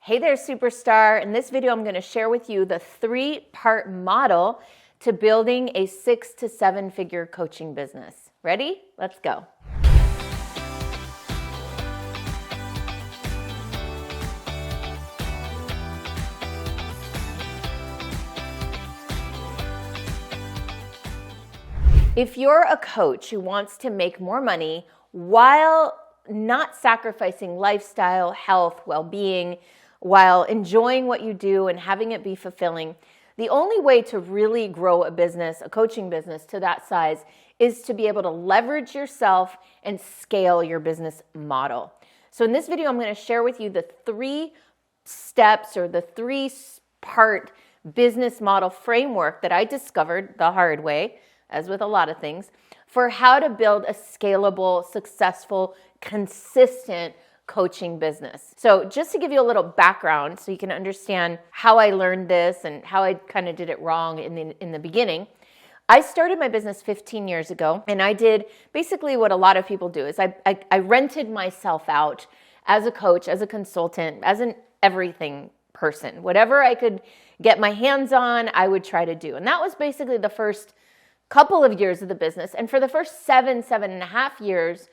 Hey there, superstar. In this video, I'm going to share with you the 3-part model to building a 6 to 7 figure coaching business. Ready? Let's go. If you're a coach who wants to make more money while not sacrificing lifestyle, health, well-being, while enjoying what you do and having it be fulfilling, the only way to really grow a business, a coaching business to that size, is to be able to leverage yourself and scale your business model. So in this video, I'm going to share with you the 3 steps or the 3-part business model framework that I discovered the hard way, as with a lot of things, for how to build a scalable, successful, consistent coaching business. So just to give you a little background so you can understand how I learned this and how I kind of did it wrong in the beginning. I started my business 15 years ago, and I did basically what a lot of people do is I rented myself out as a coach, as a consultant, as an everything person. Whatever I could get my hands on, I would try to do. And that was basically the first couple of years of the business. And for the first 7.5 years,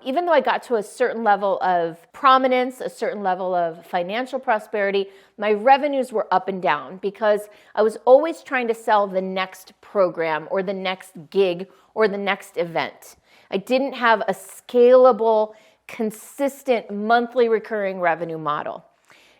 even though I got to a certain level of prominence, a certain level of financial prosperity, my revenues were up and down because I was always trying to sell the next program or the next gig or the next event. I didn't have a scalable, consistent, monthly recurring revenue model.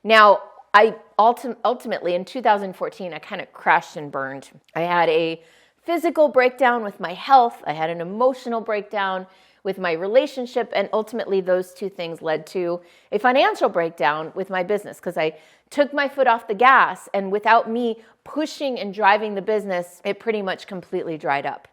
Now, I ultimately, in 2014, I kind of crashed and burned. I had a physical breakdown with my health. I had an emotional breakdown with my relationship, and ultimately those 2 things led to a financial breakdown with my business because I took my foot off the gas, and without me pushing and driving the business, it pretty much completely dried up.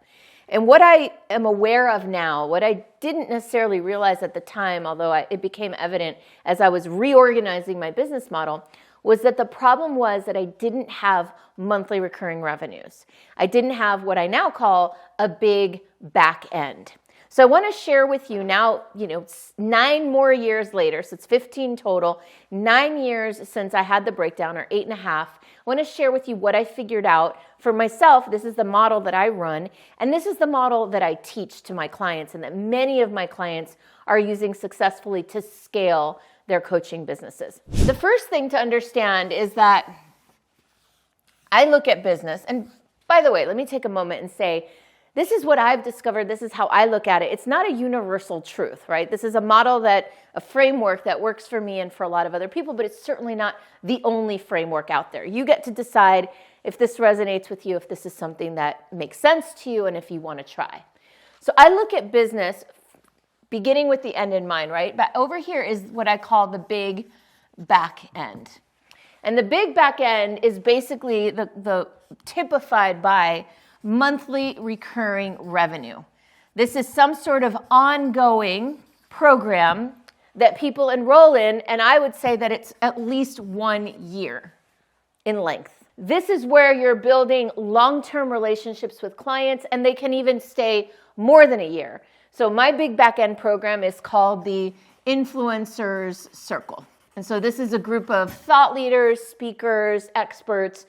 And what I am aware of now, what I didn't necessarily realize at the time, although it became evident as I was reorganizing my business model, was that the problem was that I didn't have monthly recurring revenues. I didn't have what I now call a big back end. So I want to share with you now, 9 more years later, so it's 15 total, 9 years since I had the breakdown, or 8.5. I want to share with you what I figured out for myself. This is the model that I run, and this is the model that I teach to my clients and that many of my clients are using successfully to scale their coaching businesses. The first thing to understand is that I look at business, and by the way, let me take a moment and say, this is what I've discovered. This is how I look at it. It's not a universal truth, right? This is a model a framework that works for me and for a lot of other people, but it's certainly not the only framework out there. You get to decide if this resonates with you, if this is something that makes sense to you, and if you want to try. So I look at business beginning with the end in mind, right? But over here is what I call the big back end. And the big back end is basically the typified by monthly recurring revenue. This is some sort of ongoing program that people enroll in, and I would say that it's at least 1 year in length. This is where you're building long-term relationships with clients, and they can even stay more than a year. So my big back-end program is called the Influencers Circle. And so this is a group of thought leaders, speakers, experts,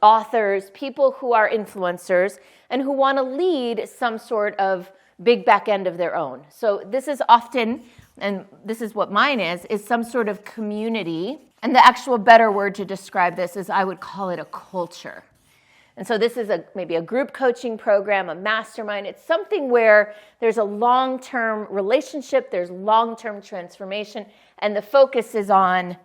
authors, people who are influencers and who want to lead some sort of big back end of their own. So this is often, and this is what mine is some sort of community. And the actual better word to describe this is I would call it a culture. And so this is maybe a group coaching program, a mastermind. It's something where there's a long-term relationship, there's long-term transformation, and the focus is on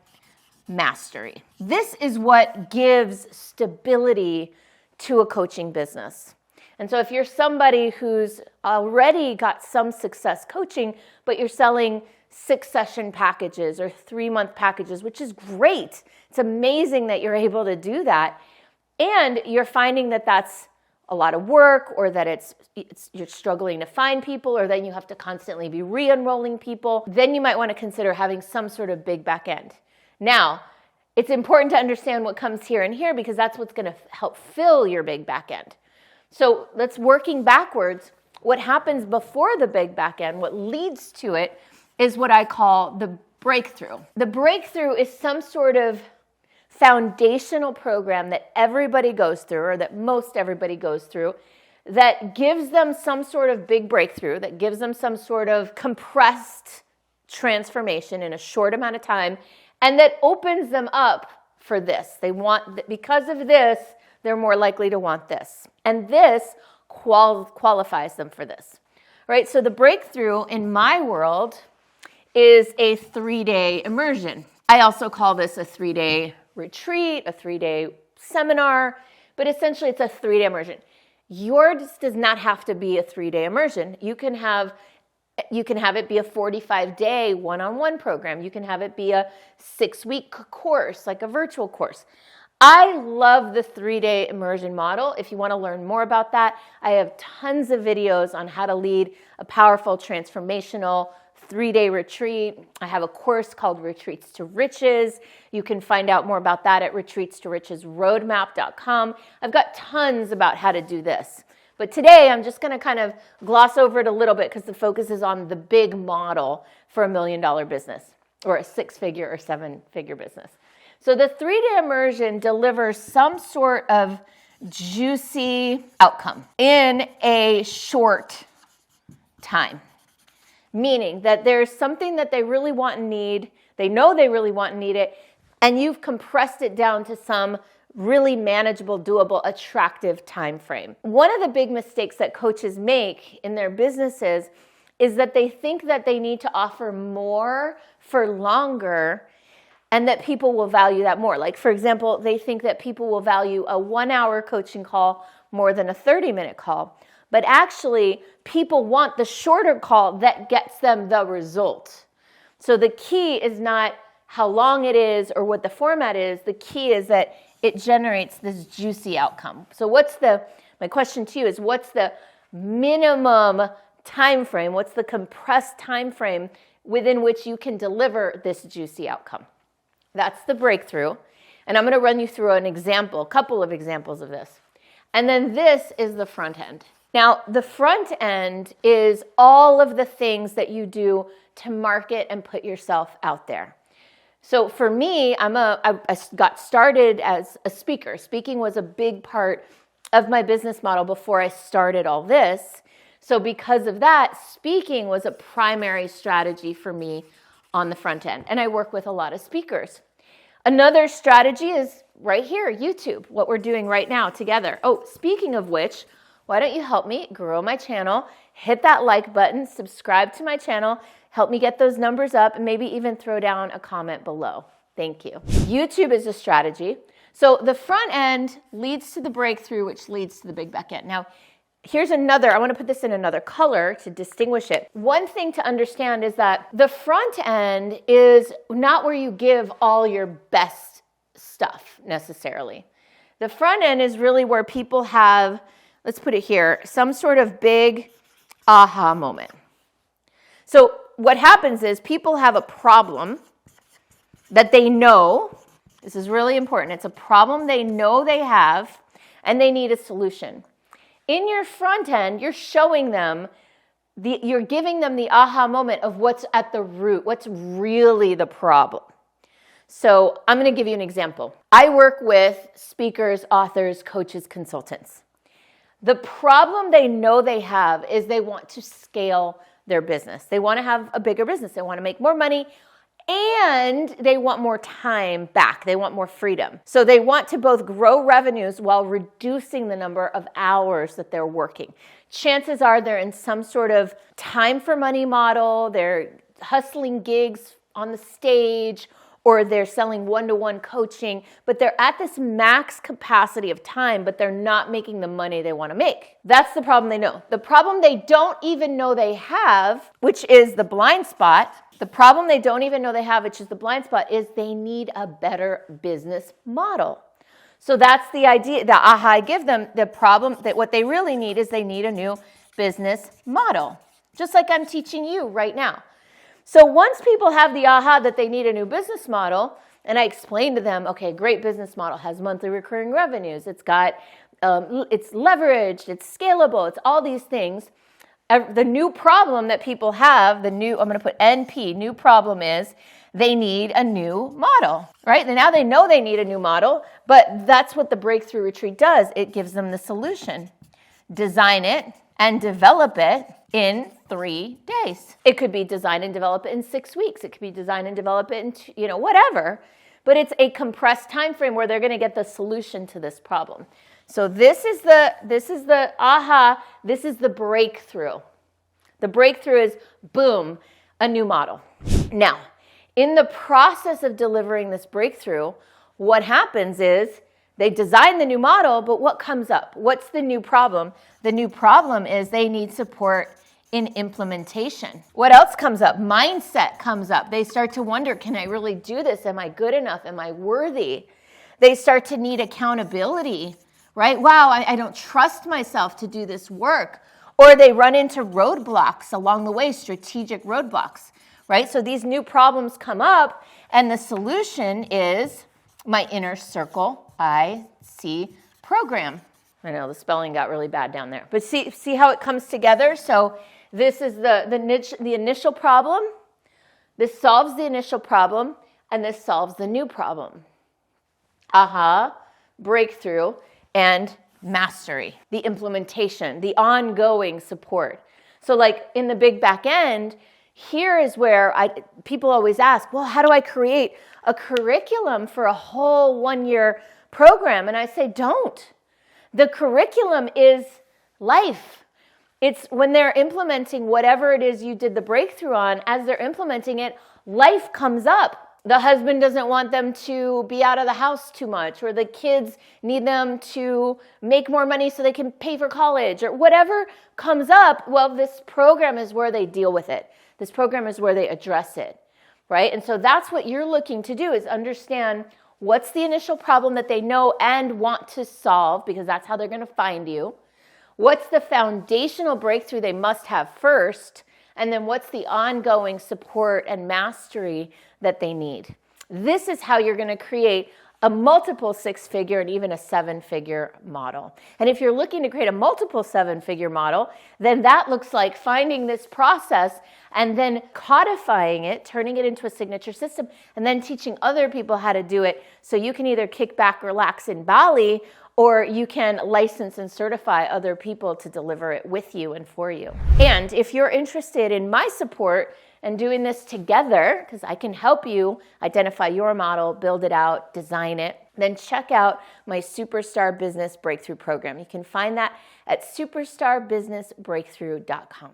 mastery. This is what gives stability to a coaching business. And so if you're somebody who's already got some success coaching, but you're selling 6-session packages or 3-month packages, which is great. It's amazing that you're able to do that. And you're finding that that's a lot of work, or that you're struggling to find people, or then you have to constantly be re-enrolling people, then you might want to consider having some sort of big back end. Now, it's important to understand what comes here and here because that's what's going to help fill your big back end. So let's working backwards. What happens before the big back end, what leads to it, is what I call the breakthrough. The breakthrough is some sort of foundational program that everybody goes through, or that most everybody goes through, that gives them some sort of big breakthrough, that gives them some sort of compressed transformation in a short amount of time, and that opens them up for this. They want, because of this, they're more likely to want this. And this qualifies them for this, right? So the breakthrough in my world is a 3-day immersion. I also call this a 3-day retreat, a 3-day seminar, but essentially it's a 3-day immersion. Yours does not have to be a 3-day immersion. You can have it be a 45-day one-on-one program. You can have it be a 6-week course, like a virtual course. I love the 3-day immersion model. If you want to learn more about that, I have tons of videos on how to lead a powerful, transformational 3-day retreat. I have a course called Retreats to Riches. You can find out more about that at retreatstoRichesroadmap.com. I've got tons about how to do this. But today I'm just going to kind of gloss over it a little bit because the focus is on the big model for $1 million business, or a 6-figure or 7-figure business. So the 3-day immersion delivers some sort of juicy outcome in a short time. Meaning that there's something that they really want and need, they know they really want and need it, and you've compressed it down to some really manageable, doable, attractive time frame. One of the big mistakes that coaches make in their businesses is that they think that they need to offer more for longer and that people will value that more. Like, for example, they think that people will value a 1-hour coaching call more than a 30-minute call. But actually, people want the shorter call that gets them the result. So the key is not how long it is or what the format is. The key is that it generates this juicy outcome. So my question to you is, what's the minimum time frame? What's the compressed time frame within which you can deliver this juicy outcome? That's the breakthrough. And I'm going to run you through a couple of examples of this. And then this is the front end. Now, the front end is all of the things that you do to market and put yourself out there. So for me, I got started as a speaker. Speaking was a big part of my business model before I started all this. So because of that, speaking was a primary strategy for me on the front end. And I work with a lot of speakers. Another strategy is right here, YouTube, what we're doing right now together. Oh, speaking of which, why don't you help me grow my channel, hit that like button, subscribe to my channel, help me get those numbers up, and maybe even throw down a comment below. Thank you. YouTube is a strategy. So the front end leads to the breakthrough, which leads to the big back end. Now, here's another, I want to put this in another color to distinguish it. One thing to understand is that the front end is not where you give all your best stuff necessarily. The front end is really where people have, let's put it here, some sort of big aha moment. So what happens is people have a problem that they know, this is really important, it's a problem they know they have, and they need a solution. In your front end, you're showing them, you're giving them the aha moment of what's at the root, what's really the problem. So I'm going to give you an example. I work with speakers, authors, coaches, consultants. The problem they know they have is they want to scale their business. They want to have a bigger business. They want to make more money, and they want more time back. They want more freedom. So they want to both grow revenues while reducing the number of hours that they're working. Chances are they're in some sort of time for money model. They're hustling gigs on the stage, or they're selling one-to-one coaching, but they're at this max capacity of time, but they're not making the money they want to make. That's the problem they know. The problem they don't even know they have, which is the blind spot, the problem they don't even know they have, which is the blind spot, is they need a better business model. So that's the idea, the aha I give them. The problem, that what they really need is they need a new business model, just like I'm teaching you right now. So once people have the aha that they need a new business model, and I explain to them, okay, great business model has monthly recurring revenues, it's got, it's leveraged, it's scalable, it's all these things. The new problem that people have, I'm going to put NP, new problem is they need a new model, right? And now they know they need a new model, but that's what the breakthrough retreat does. It gives them the solution. Design it and develop it in 3 days. It could be design and develop it in 6 weeks. It could be design and develop it in, whatever. But it's a compressed time frame where they're going to get the solution to this problem. So this is the breakthrough. The breakthrough is, boom, a new model. Now, in the process of delivering this breakthrough, what happens is they design the new model, but what comes up? What's the new problem? The new problem is they need support in implementation. What else comes up? Mindset comes up. They start to wonder, can I really do this? Am I good enough? Am I worthy? They start to need accountability, right? Wow, I don't trust myself to do this work. Or they run into roadblocks along the way, strategic roadblocks, right? So these new problems come up, and the solution is my inner circle IC program. I know the spelling got really bad down there, but see how it comes together? So this is the initial problem. This solves the initial problem, and this solves the new problem. Breakthrough, and mastery, the implementation, the ongoing support. So like in the big back end, here is where people always ask, well, how do I create a curriculum for a whole 1-year program? And I say, don't. The curriculum is life. It's when they're implementing whatever it is you did the breakthrough on, as they're implementing it, life comes up. The husband doesn't want them to be out of the house too much, or the kids need them to make more money so they can pay for college, or whatever comes up. Well, this program is where they deal with it. This program is where they address it, right? And so that's what you're looking to do, is understand what's the initial problem that they know and want to solve, because that's how they're going to find you. What's the foundational breakthrough they must have first? And then what's the ongoing support and mastery that they need? This is how you're going to create a multiple 6-figure and even a 7-figure model. And if you're looking to create a multiple 7-figure model, then that looks like finding this process and then codifying it, turning it into a signature system, and then teaching other people how to do it, so you can either kick back, relax in Bali, or you can license and certify other people to deliver it with you and for you. And if you're interested in my support and doing this together, because I can help you identify your model, build it out, design it, then check out my Superstar Business Breakthrough Program. You can find that at superstarbusinessbreakthrough.com.